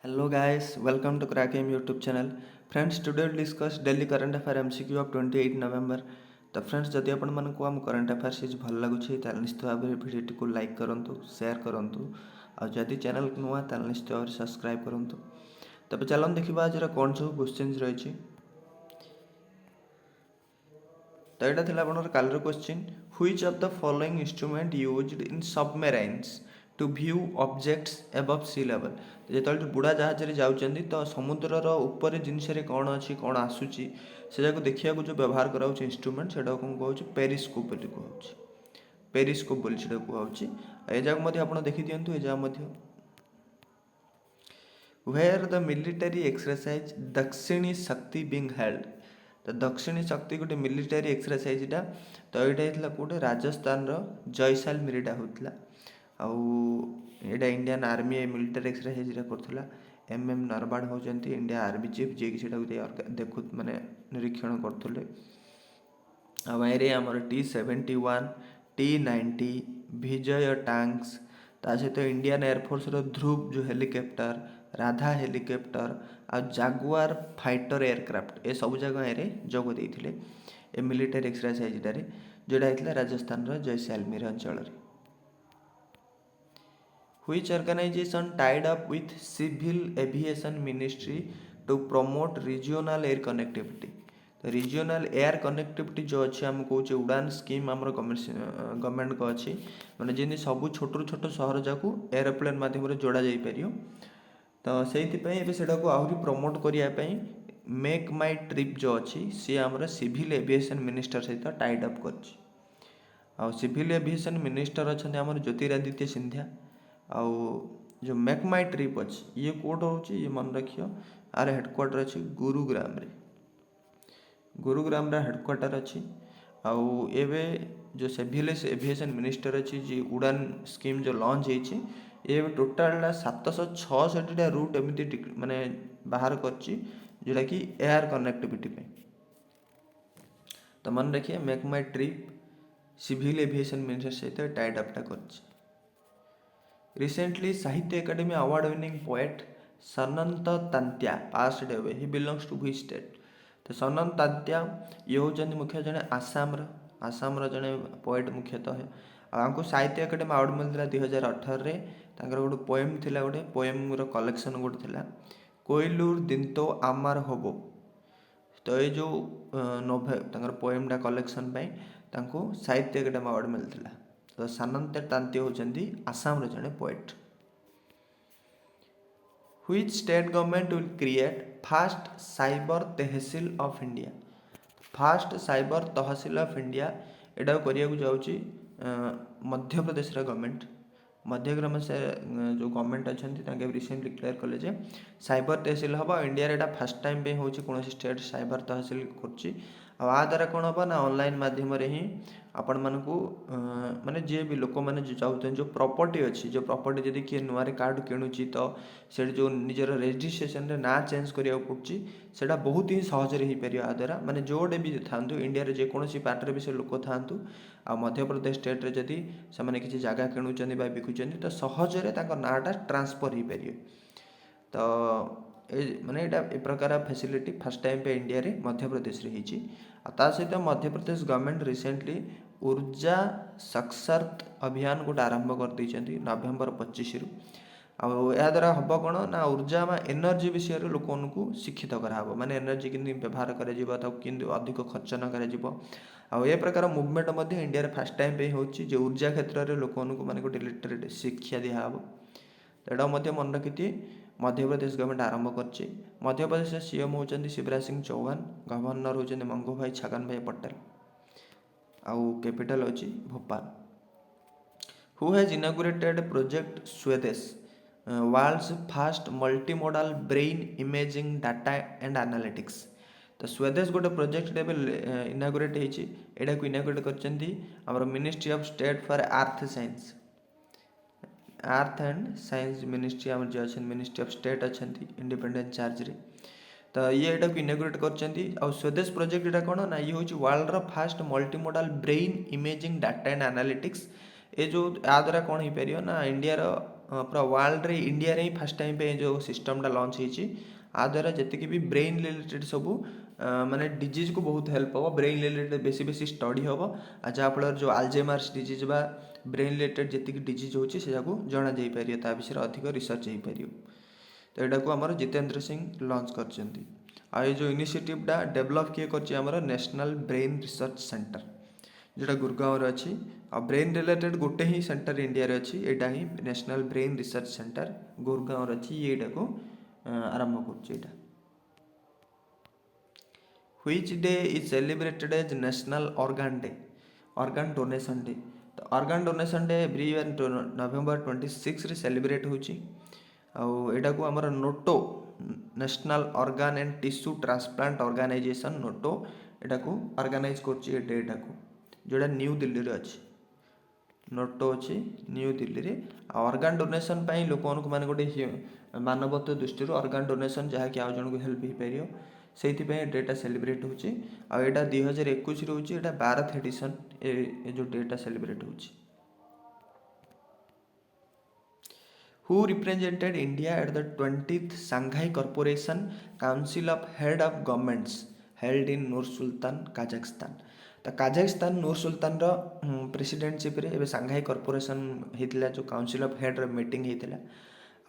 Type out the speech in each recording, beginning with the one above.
Hello guys, welcome to Crackm YouTube channel. Friends, today we'll discuss daily current affair MCQ of 28 November. तो friends जदि आपण मानक आम current affairs is भल लगुଛି ताले निश्चित भाव भिडियो को लाइक करंतु शेयर करंतु और जदि चैनल को नुआ ताले निश्चित भाव सब्सक्राइब करंतु तबे चलन देखिबा आज कोन सब क्वेश्चंस रहिछि तो एटा थिला आपनर कालर question which of the following instrument used in submarines to view objects above sea level जेतल बुढ़ा जहाज रे जाउचंदी तो समुद्रर ऊपर जिनस रे कोन अछि कोन आसुची से जाको देखिया को जो व्यवहार कराउछ इंस्ट्रूमेंट सेटा कोन कहउछ पेरिस्कोप बोली कहउछ पेरिस्कोप बोली सेटा कहउछ ए जाक मध्ये आपण देखि दियंतु ए जा मध्ये where the military exercise दक्षिणी शक्ति being held तो दक्षिणी शक्ति गोटे मिलिटारी एक्सरसाइज टा तो यहाँ होता कौटे राजस्थान जयसालमेर होता आउटा इंडियन आर्मी मिलिटारी एक्सरसाइज करूला एम नरवाड़ होती इंडिया आर्मी चीफ जी देखु माने निरीक्षण करते आमर T-71 T-90 विजय टैंक्स ता सहित इंडियन एयरफोर्स ध्रुव जो हेलिकॉप्टर राधा हेलिकॉप्टर आ जागुआर फाइटर एयरक्राफ्ट ए सब जगह जोग देते ए मिलिटारी एक्सरसाइज टारे जोड़ा होता राजस्थान जयसालमेर अंचल Which organization tied up with Civil Aviation Ministry to promote regional air connectivity? तो रीजनल एयर कनेक्टिविटी जो अच्छे आम कौचे उड़ान स्कीम आम गवर्नमेंट को अच्छी मैंने जमी सब छोट छोट सहर जाकू एरोप्लेन मध्यम जोड़ा जापर तो से आहरी प्रमोट करने मेक माई ट्रिप जो अच्छी सी आमर सिविल एविएशन मिनिस्टर सहित टाइड अप कर सिविल एविएशन मिनिस्टर अच्छा आम ज्योतिरादित्य सिंधिया आउ जो मेक माई ट्रिप अच्छी ये कोड रोचे ये मन रखियो आर हेडक्वार्टर अच्छी गुरुग्राम हेडक्वार्टर अच्छी आउ एवे जो सिविल एविएशन मिनिस्टर अच्छी जी उड़ान स्कीम जो लॉन्च होती ये टोटाल 766 रूट एमती माने बाहर करची जोटा कि एयर कनेक्टिविटी पे तो मन रखिए मेक माई ट्रिप सिविल एविएशन मिनिस्टर सहित टाइड अपटा करची Recently, Sahitya Academy Award winning poet Sananta Tantia passed away. He belongs to which state? तो सनंत तात्या ये होचंदी मुख्य जने आसाम जने पोएट मुख्यतः है आपको साहित्य एकाडेमी अवार्ड मिलता 2018 रे गोटे पोएम थिला गोटे पोएम रो कलेक्शन गोटे थिला कोइलूर दिनतो आमार होबो तो ये जो नोभेल पोएमटा कलेक्शन पाई तांको साहित्य एकाडेमी अवार्ड मिलता तो सानंत तांती होचंदी आसाम रो जने poet Which state government will create first cyber tehsil of India? First cyber tehsil of India एटा करिया को जाउची मध्य प्रदेश रा गवर्नमेंट मध्य प्रदेश जो गवर्नमेंट अछंती ताके रिसेंटली डिक्लेयर कले जे साइबर तहसील हबा इंडिया रे एटा फर्स्ट टाइम पे होची कोनोसी स्टेट साइबर तहसील करची आ द्वारा कौन हम ना ऑनलाइन माध्यम रे ही आपण मानकू माने जे भी लोक माने जो चाहते जो प्रॉपर्टी अच्छी जो प्रॉपर्टी जदि किए नुआ कार्ड किणुची तो से जो निजर रेजिस्ट्रेशन रे ना चेंज करिया पड़ची सेटा बहुत ही सहज रे ही परिया आ द्वारा माने जोडे भी थांतु इंडिया रे जे कोनोसी पार्ट रे भी से लोक थांतु आ मध्य प्रदेश स्टेट रे जदि से माने किछि जागा किणुचंदी बा बिकुचंदी तो सहज रे ताको नाटा ट्रांसफर ही परियो तो माने एटा ए प्रकार फैसिलिटी फर्स्ट टाइम पे इंडिया रे मध्य प्रदेश रे हिची ता सहित मध्य प्रदेश गवर्नमेंट रिसेंटली ऊर्जा साक्षरत अभियान गोटे आरंभ कर देइचंती नवेम्बर 25 रु आ द्वारा हम कौन ना ऊर्जा में एनर्जी विषय लोक शिक्षित कराब माने एनर्जी किंतु व्यवहार कर अधिक खर्च न कर ए प्रकार मुवमेंट इंडिया रे फर्स्ट टाइम पे होची जे ऊर्जा क्षेत्र में लोक माने गोटे लिटरेट शिक्षा दिहब एटा मन रखी मध्य प्रदेश गवर्नमेंट आरंभ करछि मध्य प्रदेश सीएम होचंदी शिवराज सिंह चौहान गवर्नर होचंदी मंगू भाई छगन भाई पटेल आउ कैपिटल होची Bhopal who has inaugurated project Swadesh world's first multimodal brain imaging data and analytics तो स्वेदेश गोटे प्रोजेक्ट इनॉग्रेट होती एटा को इनॉग्रेट करचंदी हमर ministry of state for earth and science ministry आम जो अच्छे मिनिस्ट्री ऑफ स्टेट अच्छा इंडिपेंडेंट चार्ज रे तो ये को इनॉग्रेट करचंदी आ स्वदेश प्रोजेक्ट एटा कोन ना ये होची वर्ल्ड रो first multimodal brain imaging data and analytics ए जो आ द्वारा कौन हो पार ना इंडिया पूरा वर्ल्ड रे इंडिया रे फर्स्ट टाइम पे जो सिस्टमटा लॉन्च होइछि आ द्वारा जति भी ब्रेन रिलेटेड सबू माने डिजीज को बहुत हेल्प हो ब्रेन रिलेटेड बेसी बेसी स्टडी हम आ जहाँफल जो अल्जाइमर्स डिजीज बा ब्रेन रिलेटेड जी डिजीज होची से जना जाई पारियो ता विषय अधिक रिसर्च हो पारियो। तो यहाँ को आमर जितेंद्र सिंह लॉन्च करछंती। आ ये जो इनिशिएटिवटा डेवलप किए करछि आमर नेशनल ब्रेन रिसर्च सेंटर जोटा गुड़गांव अच्छी आ ब्रेन रिलेटेड गोटे ही सेंटर इंडिया रे अच्छी एटा ही national brain research centre Gurgaon अच्छी ये को आरंभ कर। Which day is celebrated as national organ day organ donation day. तो organ donation day every year November 26 रे सेलिब्रेट होची। आउ को आमर NOTTO national organ and tissue transplant organisation NOTTO एटा को ऑर्गेनाइज करची ए डेटा को जोड़ा न्यू दिल्ली रे अछि। नोटो अच्छी न्यू दिल्ली रे ऑर्गन डोनेशन पाई लोक माने गोटे मानवत्व दृष्टि ऑर्गन डोनेशन जहाँकि आउ जन को हेल्प हो पार से डेटा सेलिब्रेट होची। आ एटा 2021 रे होची एटा 12th एडिशन ए जो डेटा सेलिब्रेट होची। Who represented India at the 20th Shanghai Cooperation Council of Head of Governments held in Nur Sultan, Kazakhstan। तो काजाखस्तान नूर सुल्तान प्रेसिडेंटशिप रे एबे सांघाई कॉर्पोरेशन होता जो काउंसिल ऑफ हेड मीटिंग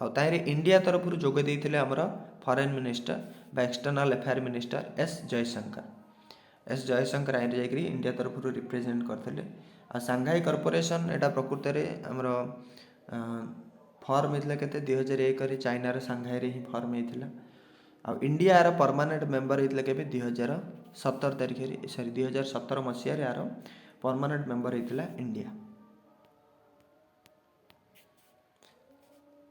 होता आउे इंडिया तरफ जोग देते आमर फॉरेन मिनिस्टर बा external affair minister S Jaishankar आईन जाकर इंडिया तरफ रिप्रेजेंट करते। आ सांघाई कॉर्पोरेशन एटा प्रकृत में आमर फॉर्म होता के 2001 चाइनार सांघाई रे ही फॉर्म होता। आ इंडिया यार परमानेंट मेंबर होता के 2017 तारीख सॉरी 2017 मसीह यार परमानेंट मेंबर होता India.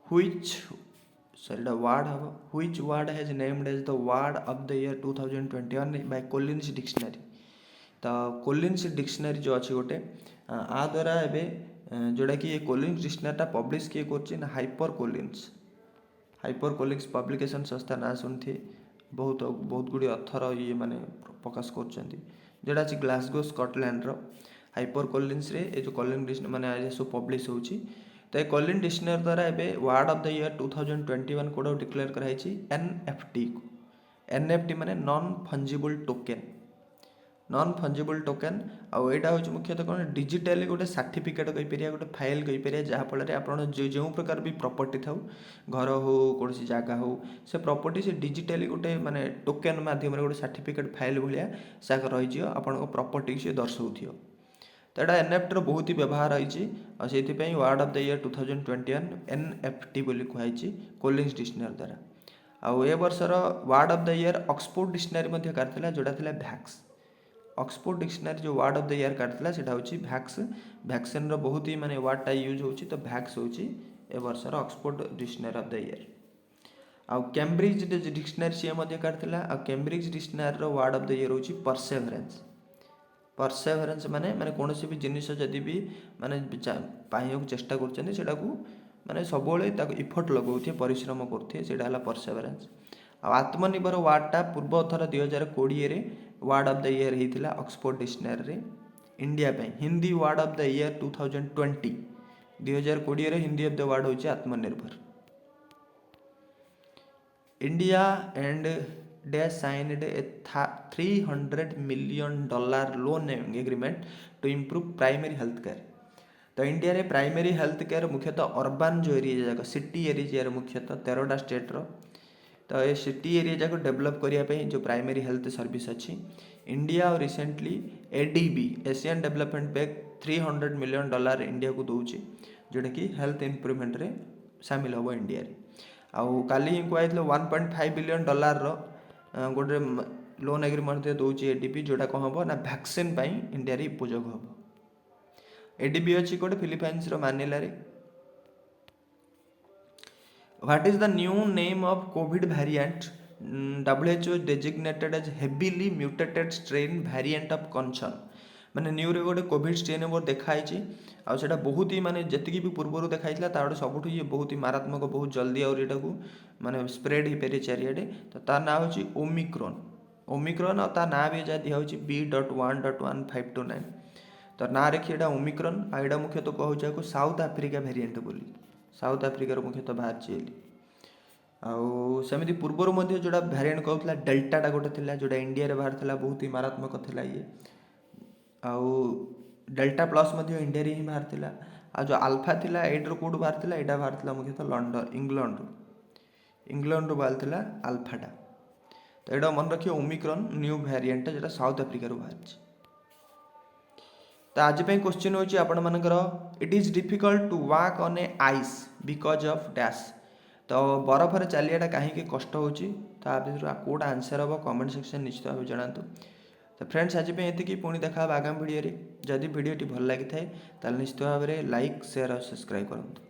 Which word has named as the word of the year 2021 by Collins dictionary. तो कोलिन्स डिक्शनरी जो अच्छी गोटे आ द्वारा एवं जोड़ा कि ये कोलिन्स डिक्शनरीटा पब्लिश किए कर हाइपर कोलिन्स पब्लिकेशन संस्था ना शुणी बहुत बहुत गुड़ी अथर ये माने प्रकाश कर जोड़ा अच्छी ग्लासगो स्कटलैंड हाइपर कोलिन्स रे ये जो कोलिन माने सब पब्लिश होची। तो ये कोलिन डिक्शनरी द्वारा एवं word of the year 2021 code declare कराई एनएफटी को। एनएफटी माने नॉन फंजिबल टोकेन आईटा हूँ मुख्यतः कौन डिजिटाली गोटे सर्टिफिकेट कहीपर गोटे फाइल कहीपर जहाँफल आप जो प्रकार भी प्रॉपर्टी था घर हो कौन जगह हो से प्रॉपर्टी से डिजिटाली गोटे माने टोकेन माध्यम गोटे सर्टिफिकेट फाइल भाया से रही आपण प्रॉपर्टी से दर्शाऊ। तो यहाँ एनएफटी बहुत ही व्यवहार रही word of the year 2021 NFT बोली कहुई कोलिन्स डिक्शनरी द्वारा। आउ ए वर्षर word of the year Oxford dictionary काढ़ा जोड़ा था भैक्स। ऑक्सफोर्ड डिक्शनरी जो वर्ड ऑफ द ईयर काढ़ा से भैक्स वैक्सीन बहुत ही माने वर्डटा यूज हो तो भैक्स हूँ ए वर्षर Oxford dictionary of the year. आउ कैम्ब्रिज डिक्शनरी सी काढ़ा आ Cambridge dictionary word of the year हूँ परसेवरेंस माने माने कौन भी जिनिस जदि भी माने पाइक चेष्टा कर माने सब इफर्ट लगौथे परिश्रम करथे सेटा परसेवरेंस। आत्मनिर्भर वार्डटा पूर्व थर 2020 वार्ड ऑफ द ईयर होता ऑक्सफोर्ड डिक्शनरी रे इंडिया पे Hindi word of the year 2020 Hindi of the word होची Aatmanirbhar. India and the signed a $300 million loan agreement to improve primary health care. तो इंडिया रे प्राइमरी हेल्थ केयर मुख्यतः urban जो area जाक city area मुख्यतः 13टा स्टेट रो तो ये सिटी एरिया जाक डेवलप करने जो प्राइमरी हेल्थ सर्विस अच्छी इंडिया और recently ADB Asian development bank $300 million India को दूसरी जोटा कि हेल्थ इम्प्रूवमेंट रे सामिल हम इंडिया रे। आउ काली ही कहुई $1.5 billion गोटे लोन एग्रीमेंट दूसरी एडीबी जोटा कौन हम ना वैक्सीन इंडिया रे उपयोग हम। एडीबी अच्छी गोटे फिलिपाइंस मानिला रे। What is the new name of Covid variant WHO designated as heavily mutated strain variant of concern। माने न्यू रे गोटे कोविड स्ट्रेन मोर देखाई आउटा बहुत ही माने जी भी पूर्वर देखाई सब ये बहुत ही मारात्मक बहुत जल्दी और यहाँ को माने स्प्रेड हो पारे चारिआडे। तो तार ना हूँ ओमिक्रॉन और ता ना भी जहाँ दिखाई B.1.1529 तो ना रखी ओमिक्रॉन आ मुख्यतः कहूँ साउथ आफ्रिका वेरिएंट बोली साउथ आफ्रिकार मुख्यतः बाहरी आउ सेमती पूर्वर जोड़ा भैरिएंट कहूला डेल्टाटा गोटे थिला जोड़ा इंडिया रे बाहर थिला बहुत ही मारात्मक थिला ये आउ डेल्टा प्लस इंडिया रे ही बाहर थिला आ जो अल्फा थिला एड्रो कोड बाहर थिला एडा बाहर थिला मुख्यतः लंडन इंग्लैंड रू बाहर थिला अल्फाटा तो एडा मन रखिए ओमिक्रॉन न्यू वेरिएंट जोटा साउथ आफ्रिका रू बाहर। तो आज क्वेश्चन होची आपण मानकर it is difficult to walk on a ice because of dash. तो बरफ रे चलियाटा कहीं कष्ट होची ता भितर कोड आंसर हम कमेंट सेक्शन निश्चित भाव जनातु। तो फ्रेंड्स आज ये पुणी देखा आगामी वीडियो रे जदि वीडियोटी भल लगी थाए निश्चित भाव में लाइक शेयर और सब्सक्राइब करूँ।